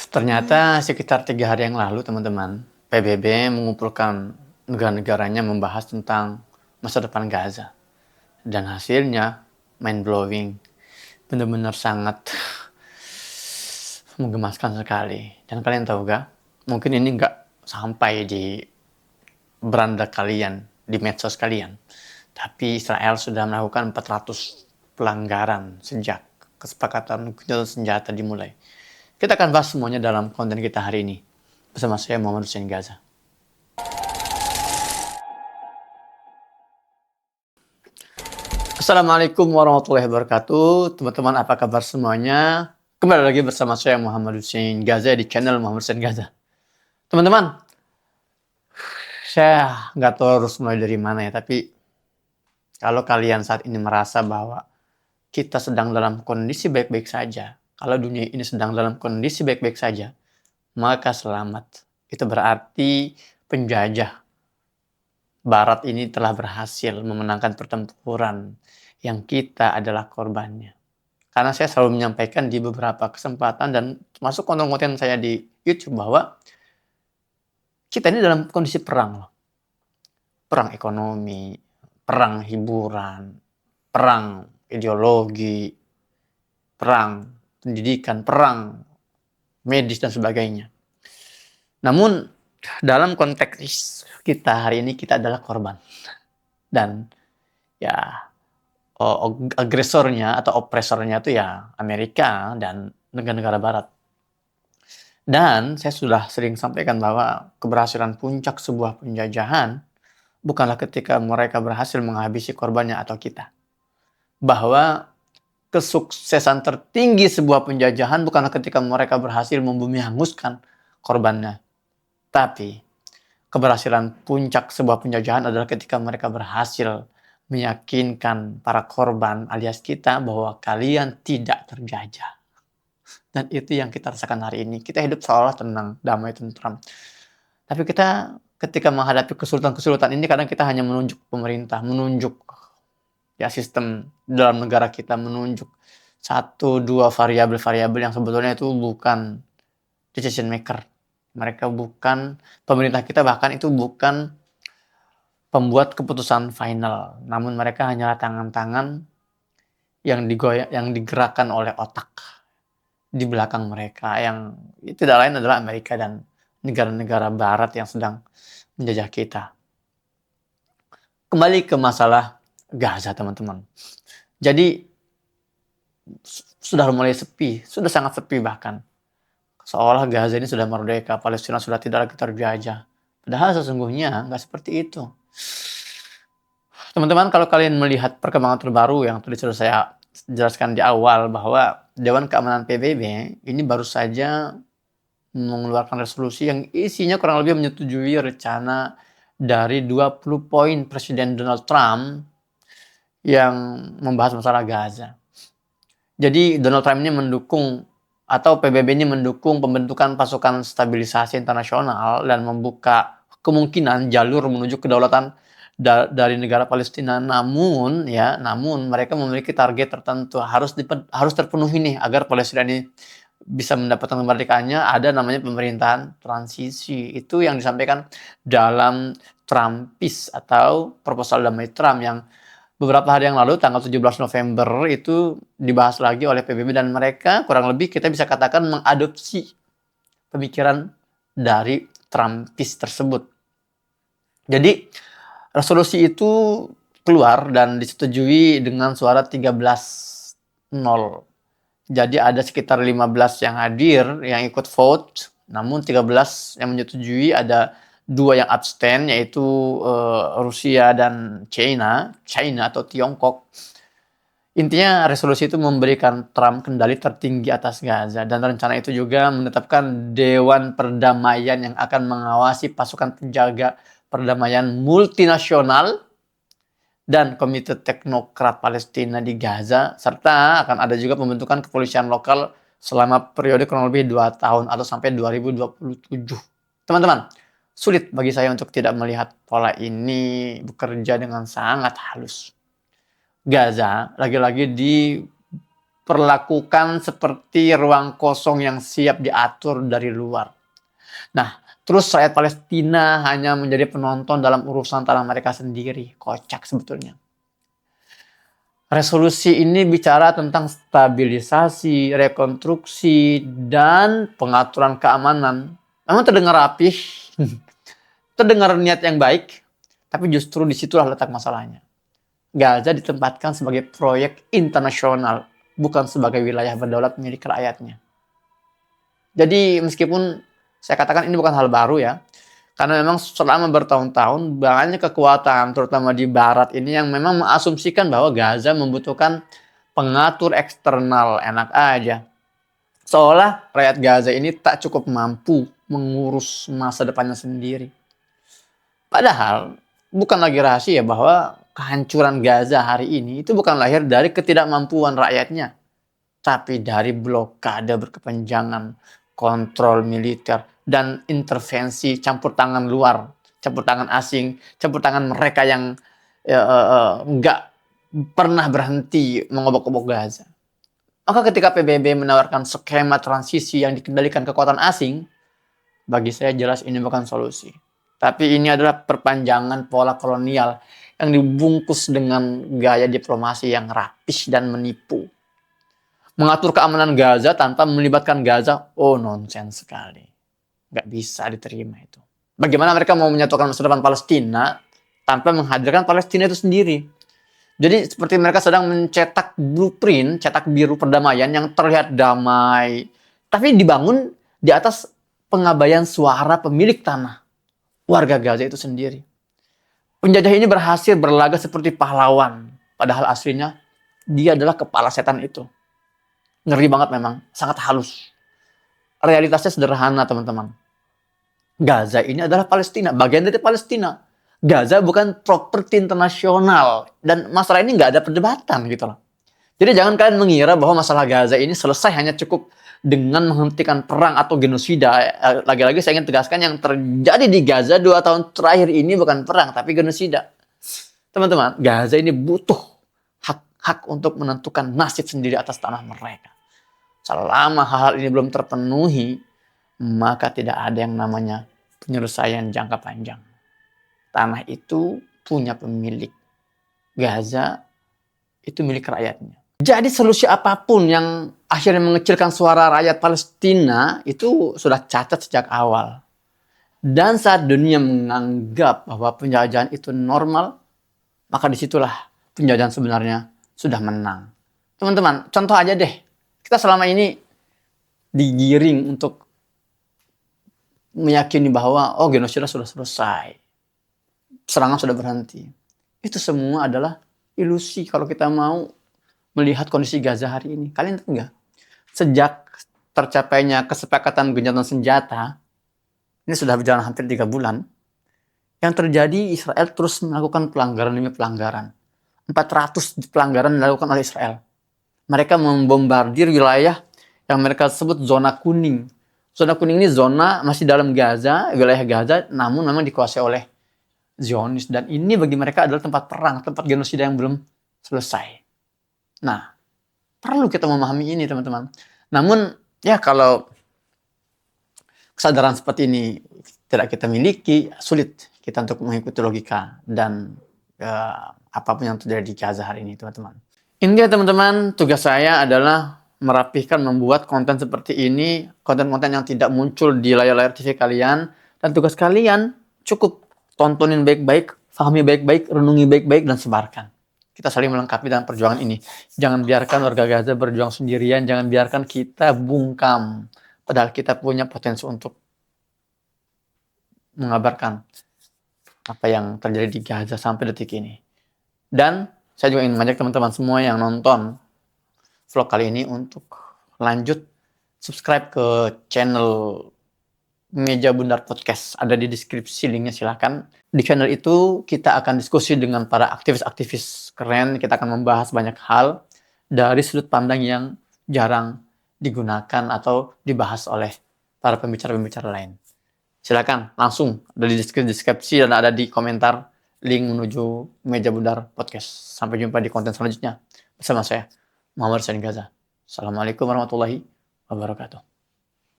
Ternyata sekitar 3 hari yang lalu teman-teman, PBB mengumpulkan negara-negaranya membahas tentang masa depan Gaza. Dan hasilnya mind blowing, benar-benar sangat menggemaskan sekali. Dan kalian tahu gak, mungkin ini nggak sampai di beranda kalian, di medsos kalian. Tapi Israel sudah melakukan 400 pelanggaran sejak kesepakatan gencatan senjata dimulai. Kita akan bahas semuanya dalam konten kita hari ini. Bersama saya Muhammad Hussein Gaza. Assalamualaikum warahmatullahi wabarakatuh. Teman-teman, apa kabar semuanya? Kembali lagi bersama saya Muhammad Hussein Gaza di channel Muhammad Hussein Gaza. Teman-teman, saya nggak tahu harus mulai dari mana ya, tapi kalau kalian saat ini merasa bahwa kita sedang dalam kondisi baik-baik saja, kalau dunia ini sedang dalam kondisi baik-baik saja, maka selamat. Itu berarti penjajah Barat ini telah berhasil memenangkan pertempuran yang kita adalah korbannya. Karena saya selalu menyampaikan di beberapa kesempatan dan termasuk konten-konten saya di YouTube bahwa kita ini dalam kondisi perang loh. Perang ekonomi, perang hiburan, perang ideologi, perang pendidikan, perang medis dan sebagainya. Namun dalam konteks kita hari ini kita adalah korban. Dan ya agresornya atau opresornya itu ya Amerika dan negara-negara barat. Dan saya sudah sering sampaikan bahwa keberhasilan puncak sebuah penjajahan bukanlah ketika mereka berhasil menghabisi korbannya atau kita. Bahwa kesuksesan tertinggi sebuah penjajahan bukanlah ketika mereka berhasil membumi hanguskan korbannya. Tapi keberhasilan puncak sebuah penjajahan adalah ketika mereka berhasil meyakinkan para korban alias kita bahwa kalian tidak terjajah. Dan itu yang kita rasakan hari ini. Kita hidup seolah tenang, damai, tentram. Tapi kita ketika menghadapi kesulitan-kesulitan ini kadang kita hanya menunjuk pemerintah, menunjuk ya sistem dalam negara kita, menunjuk 1-2 variabel-variabel yang sebetulnya itu bukan decision maker. Mereka bukan, pemerintah kita bahkan itu bukan pembuat keputusan final, namun mereka hanyalah tangan-tangan yang digerakkan oleh otak di belakang mereka, yang tidak lain adalah Amerika dan negara-negara barat yang sedang menjajah kita. Kembali ke masalah Gaza, teman-teman. Jadi sudah mulai sepi, sudah sangat sepi bahkan. Seolah Gaza ini sudah merdeka, Palestina sudah tidak lagi terjajah. Padahal sesungguhnya nggak seperti itu. Teman-teman, kalau kalian melihat perkembangan terbaru yang tadi sudah saya jelaskan di awal bahwa Dewan Keamanan PBB ini baru saja mengeluarkan resolusi yang isinya kurang lebih menyetujui rencana dari 20 poin Presiden Donald Trump yang membahas masalah Gaza. Jadi Donald Trump ini mendukung atau PBB ini mendukung pembentukan pasukan stabilisasi internasional dan membuka kemungkinan jalur menuju kedaulatan dari negara Palestina. Namun mereka memiliki target tertentu, harus terpenuhi nih agar Palestina ini bisa mendapatkan kemerdekaannya. Ada namanya pemerintahan transisi. Itu yang disampaikan dalam Trumpis atau proposal damai Trump yang beberapa hari yang lalu tanggal 17 November itu dibahas lagi oleh PBB, dan mereka kurang lebih kita bisa katakan mengadopsi pemikiran dari Trumpis tersebut. Jadi resolusi itu keluar dan disetujui dengan suara 13-0. Jadi ada sekitar 15 yang hadir, yang ikut vote, namun 13 yang menyetujui, ada 2 yang abstain, yaitu Rusia dan China atau Tiongkok. Intinya resolusi itu memberikan Trump kendali tertinggi atas Gaza, dan rencana itu juga menetapkan Dewan Perdamaian yang akan mengawasi pasukan penjaga perdamaian multinasional dan Komite Teknokrat Palestina di Gaza, serta akan ada juga pembentukan kepolisian lokal selama periode kurang lebih 2 tahun atau sampai 2027. Teman-teman, sulit bagi saya untuk tidak melihat pola ini bekerja dengan sangat halus. Gaza lagi-lagi diperlakukan seperti ruang kosong yang siap diatur dari luar. Nah, terus rakyat Palestina hanya menjadi penonton dalam urusan tanah mereka sendiri. Kocak sebetulnya. Resolusi ini bicara tentang stabilisasi, rekonstruksi, dan pengaturan keamanan. Memang terdengar rapih, terdengar niat yang baik, tapi justru disitulah letak masalahnya. Gaza ditempatkan sebagai proyek internasional, bukan sebagai wilayah berdaulat milik rakyatnya. Jadi meskipun saya katakan ini bukan hal baru ya, karena memang selama bertahun-tahun banyak kekuatan, terutama di barat ini yang memang mengasumsikan bahwa Gaza membutuhkan pengatur eksternal. Enak aja. Seolah rakyat Gaza ini tak cukup mampu mengurus masa depannya sendiri. Padahal bukan lagi rahasia bahwa kehancuran Gaza hari ini itu bukan lahir dari ketidakmampuan rakyatnya, tapi dari blokade berkepanjangan, kontrol militer, dan intervensi campur tangan luar, campur tangan asing, campur tangan mereka yang nggak pernah berhenti mengobok-obok Gaza. Maka ketika PBB menawarkan skema transisi yang dikendalikan kekuatan asing, bagi saya jelas ini bukan solusi. Tapi ini adalah perpanjangan pola kolonial yang dibungkus dengan gaya diplomasi yang rapih dan menipu. Mengatur keamanan Gaza tanpa melibatkan Gaza, oh nonsens sekali. Nggak bisa diterima itu. Bagaimana mereka mau menyatukan masa depan Palestina tanpa menghadirkan Palestina itu sendiri? Jadi seperti mereka sedang mencetak blueprint, cetak biru perdamaian yang terlihat damai, tapi dibangun di atas pengabaian suara pemilik tanah, warga Gaza itu sendiri. Penjajah ini berhasil berlaga seperti pahlawan, padahal aslinya dia adalah kepala setan itu. Ngeri banget memang, sangat halus. Realitasnya sederhana teman-teman. Gaza ini adalah Palestina, bagian dari Palestina. Gaza bukan properti internasional, dan masalah ini nggak ada perdebatan gitu loh. Jadi jangan kalian mengira bahwa masalah Gaza ini selesai hanya cukup dengan menghentikan perang atau genosida. Lagi-lagi saya ingin tegaskan yang terjadi di Gaza 2 tahun terakhir ini bukan perang, tapi genosida. Teman-teman, Gaza ini butuh hak untuk menentukan nasib sendiri atas tanah mereka. Selama hal ini belum terpenuhi, maka tidak ada yang namanya penyelesaian jangka panjang. Tanah itu punya pemilik. Gaza itu milik rakyatnya. Jadi solusi apapun yang akhirnya mengecilkan suara rakyat Palestina itu sudah cacat sejak awal. Dan saat dunia menganggap bahwa penjajahan itu normal, maka disitulah penjajahan sebenarnya sudah menang. Teman-teman, contoh aja deh. Kita selama ini digiring untuk meyakini bahwa genosida sudah selesai. Serangan sudah berhenti. Itu semua adalah ilusi kalau kita mau melihat kondisi Gaza hari ini. Kalian tahu nggak? Sejak tercapainya kesepakatan gencatan senjata, ini sudah berjalan hampir 3 bulan, yang terjadi Israel terus melakukan pelanggaran demi pelanggaran. 400 pelanggaran dilakukan oleh Israel. Mereka membombardir wilayah yang mereka sebut zona kuning. Zona kuning ini zona masih dalam Gaza, wilayah Gaza, namun memang dikuasai oleh Zionis. Dan ini bagi mereka adalah tempat perang, tempat genosida yang belum selesai. Nah, perlu kita memahami ini teman-teman. Namun, ya kalau kesadaran seperti ini tidak kita miliki, sulit kita untuk mengikuti logika dan apapun yang terjadi di Gaza hari ini teman-teman. Intinya teman-teman, tugas saya adalah merapihkan, membuat konten seperti ini, konten-konten yang tidak muncul di layar-layar TV kalian, dan tugas kalian cukup tontonin baik-baik, pahami baik-baik, renungi baik-baik, dan sebarkan. Kita saling melengkapi dalam perjuangan ini. Jangan biarkan warga Gaza berjuang sendirian, jangan biarkan kita bungkam, padahal kita punya potensi untuk mengabarkan apa yang terjadi di Gaza sampai detik ini. Dan saya juga ingin mengajak teman-teman semua yang nonton vlog kali ini untuk lanjut subscribe ke channel Meja Bundar Podcast. Ada di deskripsi linknya, silahkan. Di channel itu kita akan diskusi dengan para aktivis-aktivis keren. Kita akan membahas banyak hal dari sudut pandang yang jarang digunakan atau dibahas oleh para pembicara-pembicara lain. Silakan langsung ada di deskripsi dan ada di komentar link menuju Meja Bundar Podcast. Sampai jumpa di konten selanjutnya bersama saya, Muhammad Hussein Gaza. Assalamualaikum warahmatullahi wabarakatuh.